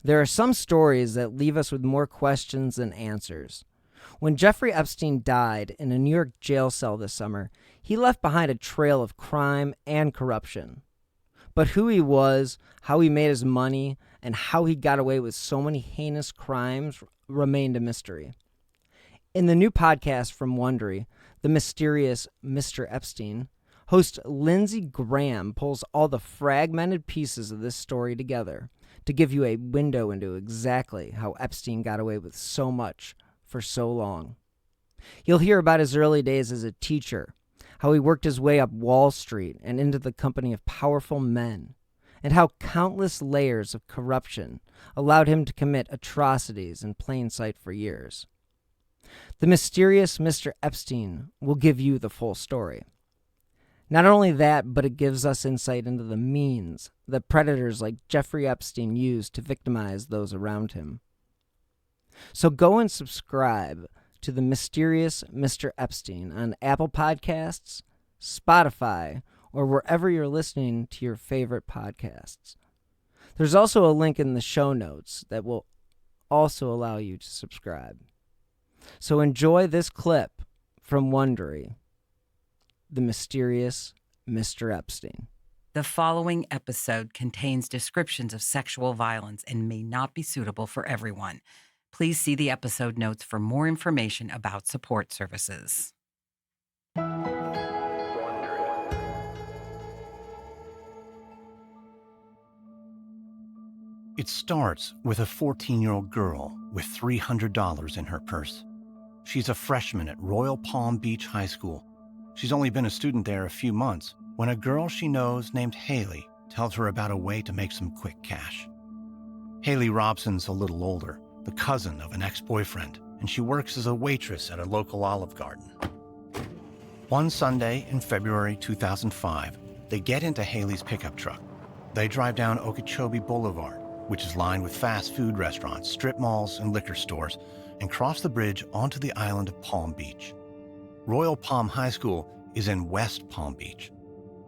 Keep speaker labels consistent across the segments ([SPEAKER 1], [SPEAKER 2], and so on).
[SPEAKER 1] There are some stories that leave us with more questions than answers. When Jeffrey Epstein died in a New York jail cell this summer, he left behind a trail of crime and corruption. But who he was, how he made his money, and how he got away with so many heinous crimes remained a mystery. In the new podcast from Wondery, The Mysterious Mr. Epstein, host Lindsay Graham pulls all the fragmented pieces of this story together to give you a window into exactly how Epstein got away with so much for so long. You'll hear about his early days as a teacher, how he worked his way up Wall Street and into the company of powerful men, and how countless layers of corruption allowed him to commit atrocities in plain sight for years. The Mysterious Mr. Epstein will give you the full story. Not only that, but it gives us insight into the means that predators like Jeffrey Epstein used to victimize those around him. So go and subscribe to The Mysterious Mr. Epstein on Apple Podcasts, Spotify, or wherever you're listening to your favorite podcasts. There's also a link in the show notes that will also allow you to subscribe. So enjoy this clip from Wondery, The Mysterious Mr. Epstein.
[SPEAKER 2] The following episode contains descriptions of sexual violence and may not be suitable for everyone. Please see the episode notes for more information about support services.
[SPEAKER 3] It starts with a 14-year-old girl with $300 in her purse. She's a freshman at Royal Palm Beach High School. She's only been a student there a few months when a girl she knows named Haley tells her about a way to make some quick cash. Haley Robson's a little older, the cousin of an ex-boyfriend, and she works as a waitress at a local Olive Garden. One Sunday in February 2005, they get into Haley's pickup truck. They drive down Okeechobee Boulevard, which is lined with fast food restaurants, strip malls, and liquor stores, and cross the bridge onto the island of Palm Beach. Royal Palm High School is in West Palm Beach.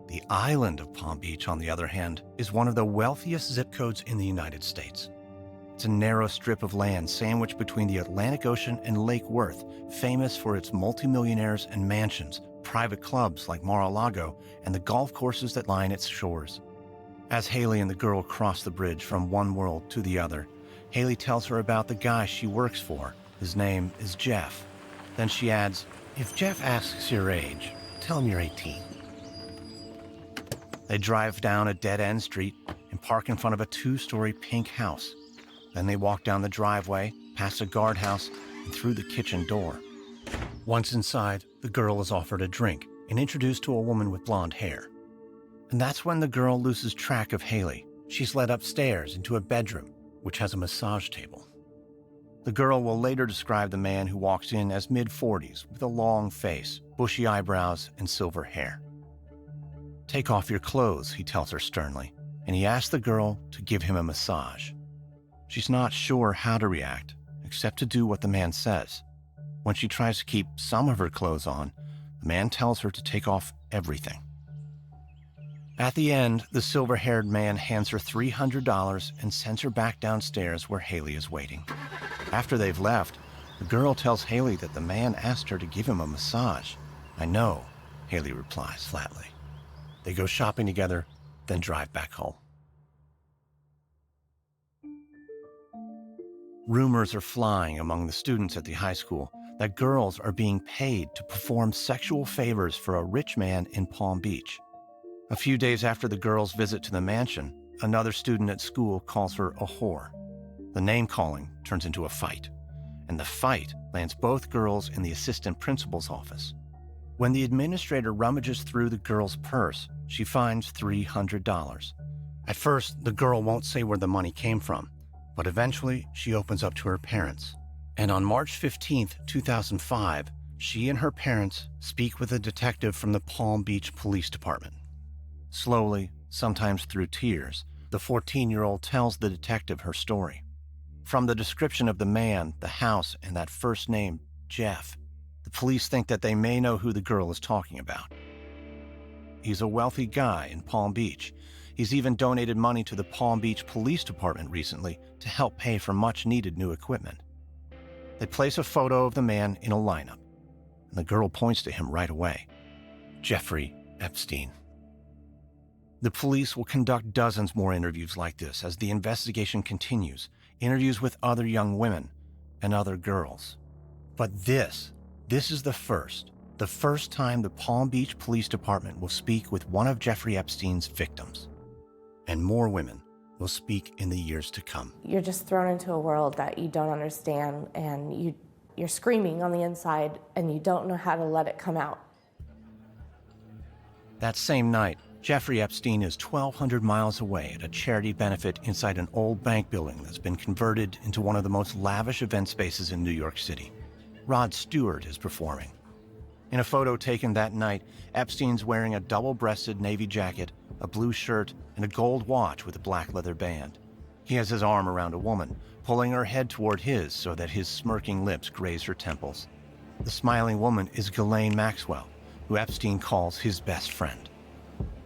[SPEAKER 3] The island of Palm Beach, on the other hand, is one of the wealthiest zip codes in the United States. It's a narrow strip of land sandwiched between the Atlantic Ocean and Lake Worth, famous for its multimillionaires and mansions, private clubs like Mar-a-Lago, and the golf courses that line its shores. As Haley and the girl cross the bridge from one world to the other, Haley tells her about the guy she works for. His name is Jeff. Then she adds, "If Jeff asks your age, tell him you're 18. They drive down a dead-end street and park in front of a 2-story pink house. Then they walk down the driveway, past a guardhouse, and through the kitchen door. Once inside, the girl is offered a drink and introduced to a woman with blonde hair. And that's when the girl loses track of Haley. She's led upstairs into a bedroom, which has a massage table. The girl will later describe the man who walks in as mid-40s with a long face, bushy eyebrows, and silver hair. "Take off your clothes," he tells her sternly, and he asks the girl to give him a massage. She's not sure how to react, except to do what the man says. When she tries to keep some of her clothes on, the man tells her to take off everything. At the end, the silver-haired man hands her $300 and sends her back downstairs where Haley is waiting. After they've left, the girl tells Haley that the man asked her to give him a massage. "I know," Haley replies flatly. They go shopping together, then drive back home. Rumors are flying among the students at the high school that girls are being paid to perform sexual favors for a rich man in Palm Beach. A few days after the girl's visit to the mansion, another student at school calls her a whore. The name-calling turns into a fight, and the fight lands both girls in the assistant principal's office. When the administrator rummages through the girl's purse, she finds $300. At first, the girl won't say where the money came from, but eventually she opens up to her parents. And on March 15th, 2005, she and her parents speak with a detective from the Palm Beach Police Department. Slowly, sometimes through tears, the 14-year-old tells the detective her story. From the description of the man, the house, and that first name, Jeff, the police think that they may know who the girl is talking about. He's a wealthy guy in Palm Beach. He's even donated money to the Palm Beach Police Department recently to help pay for much-needed new equipment. They place a photo of the man in a lineup, and the girl points to him right away. Jeffrey Epstein. The police will conduct dozens more interviews like this as the investigation continues, interviews with other young women and other girls. But this is the first time the Palm Beach Police Department will speak with one of Jeffrey Epstein's victims. And more women will speak in the years to come.
[SPEAKER 4] You're just thrown into a world that you don't understand, and you're screaming on the inside, and you don't know how to let it come out.
[SPEAKER 3] That same night, Jeffrey Epstein is 1,200 miles away at a charity benefit inside an old bank building that's been converted into one of the most lavish event spaces in New York City. Rod Stewart is performing. In a photo taken that night, Epstein's wearing a double-breasted navy jacket, a blue shirt, and a gold watch with a black leather band. He has his arm around a woman, pulling her head toward his so that his smirking lips graze her temples. The smiling woman is Ghislaine Maxwell, who Epstein calls his best friend.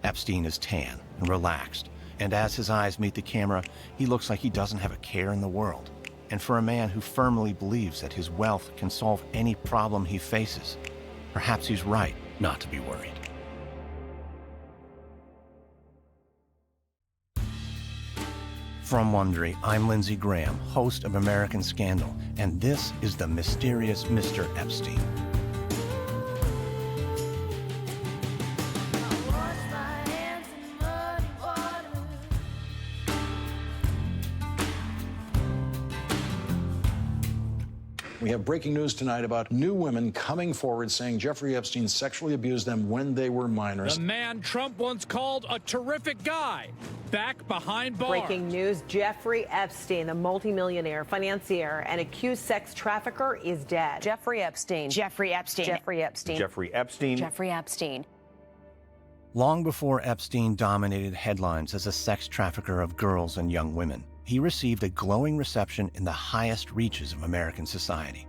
[SPEAKER 3] Epstein is tan and relaxed, and as his eyes meet the camera, he looks like he doesn't have a care in the world. And for a man who firmly believes that his wealth can solve any problem he faces, perhaps he's right not to be worried. From Wondery, I'm Lindsay Graham, host of American Scandal, and this is the mysterious Mr. Epstein.
[SPEAKER 5] We have breaking news tonight about new women coming forward saying Jeffrey Epstein sexually abused them when they were minors.
[SPEAKER 6] The man Trump once called a terrific guy, back behind bars.
[SPEAKER 7] Breaking news, Jeffrey Epstein, the multimillionaire, financier, and accused sex trafficker is dead.
[SPEAKER 8] Jeffrey Epstein.
[SPEAKER 7] Jeffrey Epstein.
[SPEAKER 8] Jeffrey Epstein.
[SPEAKER 9] Jeffrey Epstein.
[SPEAKER 8] Jeffrey Epstein.
[SPEAKER 3] Long before Epstein dominated headlines as a sex trafficker of girls and young women, he received a glowing reception in the highest reaches of American society.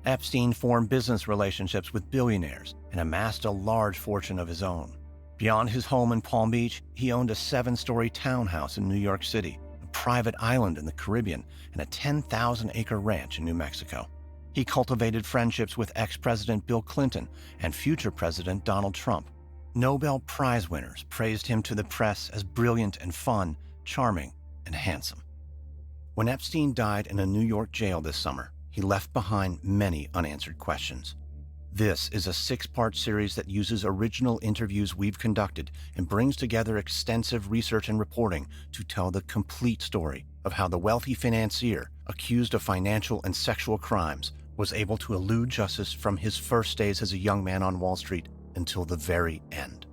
[SPEAKER 3] Epstein formed business relationships with billionaires and amassed a large fortune of his own. Beyond his home in Palm Beach, he owned a 7-story townhouse in New York City, a private island in the Caribbean, and a 10,000-acre ranch in New Mexico. He cultivated friendships with ex-President Bill Clinton and future President Donald Trump. Nobel Prize winners praised him to the press as brilliant and fun, charming, and handsome. When Epstein died in a New York jail this summer, he left behind many unanswered questions. This is a 6-part series that uses original interviews we've conducted and brings together extensive research and reporting to tell the complete story of how the wealthy financier, accused of financial and sexual crimes, was able to elude justice from his first days as a young man on Wall Street until the very end.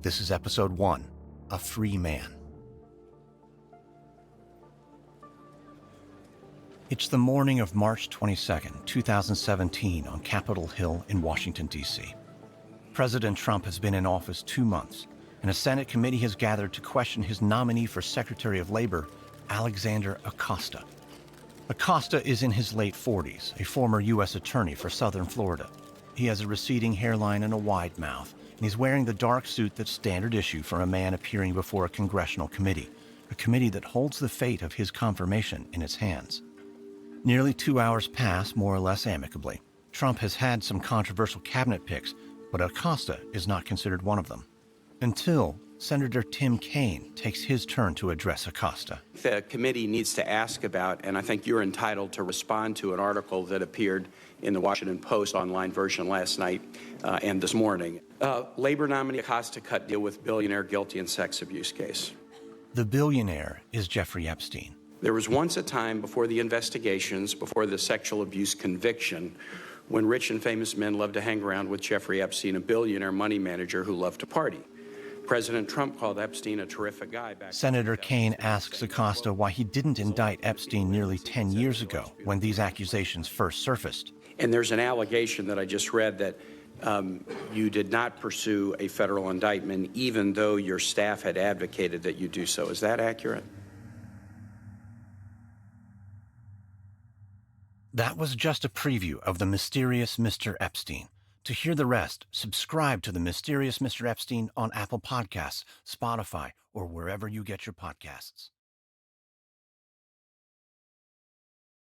[SPEAKER 3] This is episode 1, A Free Man. It's the morning of March 22, 2017 on Capitol Hill in Washington, D.C. President Trump has been in office 2 months, and a Senate committee has gathered to question his nominee for Secretary of Labor, Alexander Acosta. Acosta is in his late 40s, a former U.S. attorney for Southern Florida. He has a receding hairline and a wide mouth, and he's wearing the dark suit that's standard issue for a man appearing before a congressional committee, a committee that holds the fate of his confirmation in its hands. Nearly 2 hours pass, more or less amicably. Trump has had some controversial cabinet picks, but Acosta is not considered one of them. Until Senator Tim Kaine takes his turn to address Acosta.
[SPEAKER 10] The committee needs to ask about, and I think you're entitled to respond to, an article that appeared in the Washington Post online version last night and this morning. Labor nominee Acosta cut deal with billionaire guilty in sex abuse case.
[SPEAKER 3] The billionaire is Jeffrey Epstein.
[SPEAKER 10] There was once a time before the investigations, before the sexual abuse conviction, when rich and famous men loved to hang around with Jeffrey Epstein, a billionaire money manager who loved to party. President Trump called Epstein a terrific guy back.
[SPEAKER 3] Senator Kaine asks Acosta why he didn't indict Epstein nearly 10 years ago when these accusations first surfaced.
[SPEAKER 10] And there's an allegation that I just read that you did not pursue a federal indictment, even though your staff had advocated that you do so. Is that accurate? That
[SPEAKER 3] was just a preview of the mysterious Mr. Epstein. To hear the rest, subscribe to The Mysterious Mr. Epstein on Apple Podcasts, Spotify, or wherever you get your podcasts.